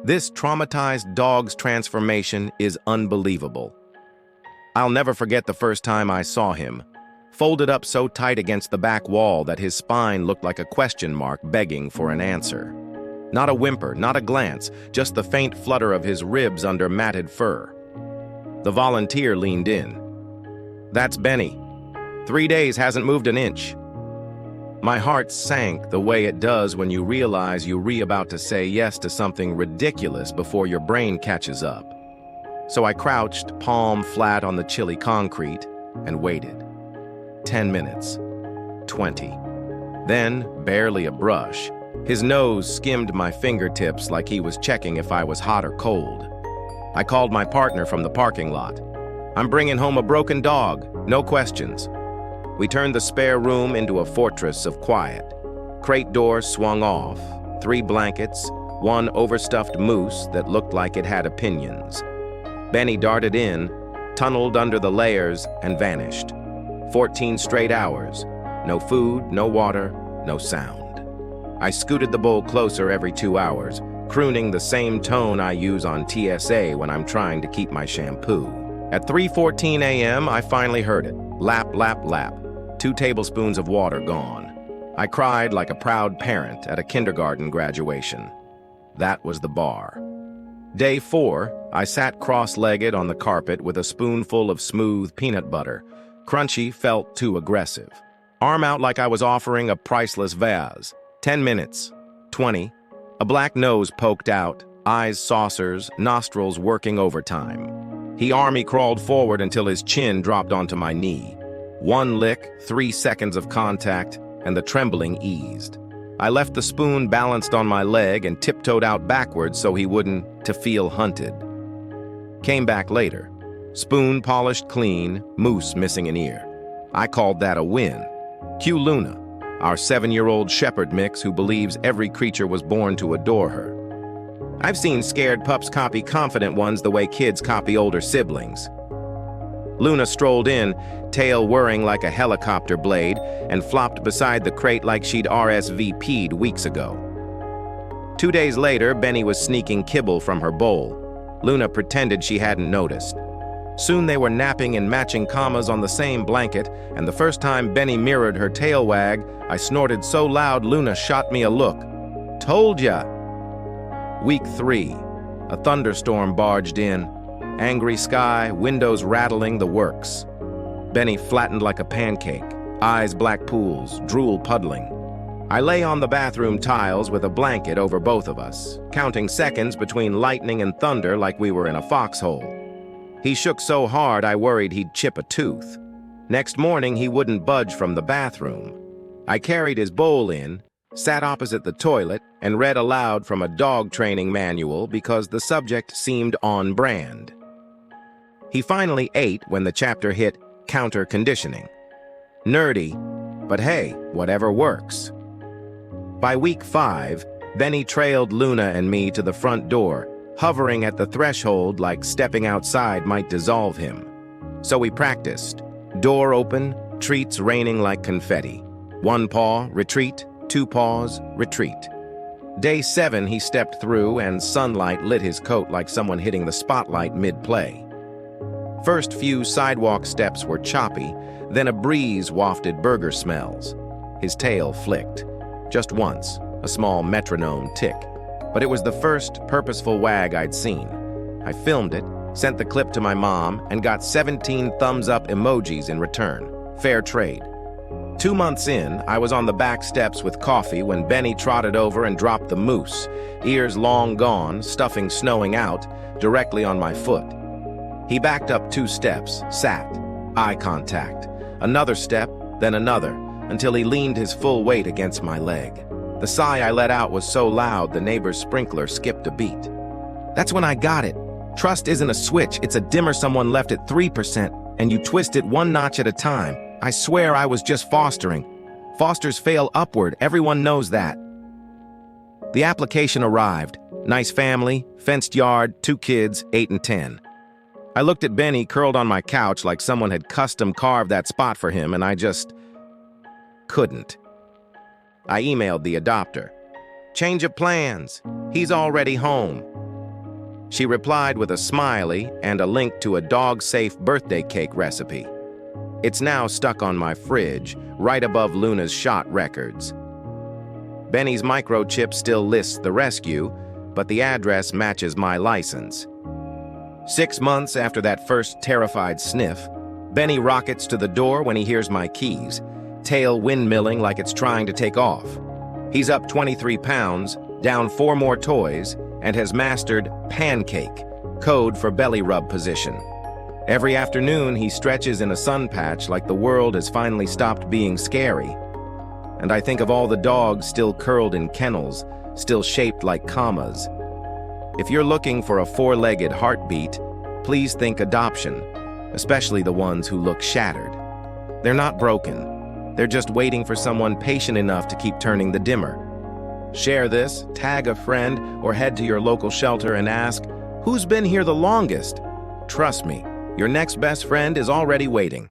This traumatized dog's transformation is unbelievable. I'll never forget the first time I saw him, folded up so tight against the back wall that his spine looked like a question mark begging for an answer. Not a whimper, not a glance, just the faint flutter of his ribs under matted fur. The volunteer leaned in. "That's Benny. 3 days hasn't moved an inch." My heart sank the way it does when you realize you're about to say yes to something ridiculous before your brain catches up. So I crouched, palm flat on the chilly concrete, and waited. 10 minutes. 20. Then, barely a brush, his nose skimmed my fingertips like he was checking if I was hot or cold. I called my partner from the parking lot. "I'm bringing home a broken dog, no questions." We turned the spare room into a fortress of quiet. Crate doors swung off, 3 blankets, 1 overstuffed moose that looked like it had opinions. Benny darted in, tunneled under the layers, and vanished. 14 straight hours. No food, no water, no sound. I scooted the bowl closer every 2 hours, crooning the same tone I use on TSA when I'm trying to keep my shampoo. At 3:14 a.m., I finally heard it. Lap, lap, lap. 2 tablespoons of water gone. I cried like a proud parent at a kindergarten graduation. That was the bar. Day 4, I sat cross-legged on the carpet with a spoonful of smooth peanut butter. Crunchy felt too aggressive. Arm out like I was offering a priceless vase. 10 minutes. 20. A black nose poked out, eyes saucers, nostrils working overtime. He army crawled forward until his chin dropped onto my knee. 1 lick, 3 seconds of contact, and the trembling eased. I left the spoon balanced on my leg and tiptoed out backwards so he wouldn't to feel hunted. Came back later. Spoon polished clean, moose missing an ear. I called that a win. Cue Luna, our 7-year-old shepherd mix who believes every creature was born to adore her. I've seen scared pups copy confident ones the way kids copy older siblings. Luna strolled in, tail whirring like a helicopter blade, and flopped beside the crate like she'd RSVP'd weeks ago. 2 days later, Benny was sneaking kibble from her bowl. Luna pretended she hadn't noticed. Soon they were napping in matching commas on the same blanket, and the first time Benny mirrored her tail wag, I snorted so loud Luna shot me a look. "Told ya!" Week 3. A thunderstorm barged in. Angry sky, windows rattling, the works. Benny flattened like a pancake, eyes black pools, drool puddling. I lay on the bathroom tiles with a blanket over both of us, counting seconds between lightning and thunder like we were in a foxhole. He shook so hard I worried he'd chip a tooth. Next morning he wouldn't budge from the bathroom. I carried his bowl in, sat opposite the toilet, and read aloud from a dog training manual because the subject seemed on brand. He finally ate when the chapter hit counter conditioning. Nerdy, but hey, whatever works. By week 5, Benny trailed Luna and me to the front door, hovering at the threshold like stepping outside might dissolve him. So we practiced. Door open, treats raining like confetti. 1 paw, retreat, 2 paws, retreat. Day 7, he stepped through and sunlight lit his coat like someone hitting the spotlight mid-play. First few sidewalk steps were choppy, then a breeze wafted burger smells. His tail flicked. Just once, a small metronome tick. But it was the first purposeful wag I'd seen. I filmed it, sent the clip to my mom, and got 17 thumbs-up emojis in return. Fair trade. 2 months in, I was on the back steps with coffee when Benny trotted over and dropped the moose, ears long gone, stuffing snowing out, directly on my foot. He backed up 2 steps, sat, eye contact. Another step, then another, until he leaned his full weight against my leg. The sigh I let out was so loud the neighbor's sprinkler skipped a beat. That's when I got it. Trust isn't a switch, it's a dimmer someone left at 3%, and you twist it 1 notch at a time. I swear I was just fostering. Fosters fail upward, everyone knows that. The application arrived. Nice family, fenced yard, 2 kids, 8 and 10. I looked at Benny curled on my couch like someone had custom carved that spot for him, and I just couldn't. I emailed the adopter. Change of plans. He's already home. She replied with a smiley and a link to a dog-safe birthday cake recipe. It's now stuck on my fridge, right above Luna's shot records. Benny's microchip still lists the rescue, but the address matches my license. 6 months after that first terrified sniff, Benny rockets to the door when he hears my keys, tail windmilling like it's trying to take off. He's up 23 pounds, down 4 more toys, and has mastered pancake, code for belly rub position. Every afternoon, he stretches in a sun patch like the world has finally stopped being scary. And I think of all the dogs still curled in kennels, still shaped like commas. If you're looking for a 4-legged heartbeat, please think adoption, especially the ones who look shattered. They're not broken. They're just waiting for someone patient enough to keep turning the dimmer. Share this, tag a friend, or head to your local shelter and ask, "Who's been here the longest?" Trust me, your next best friend is already waiting.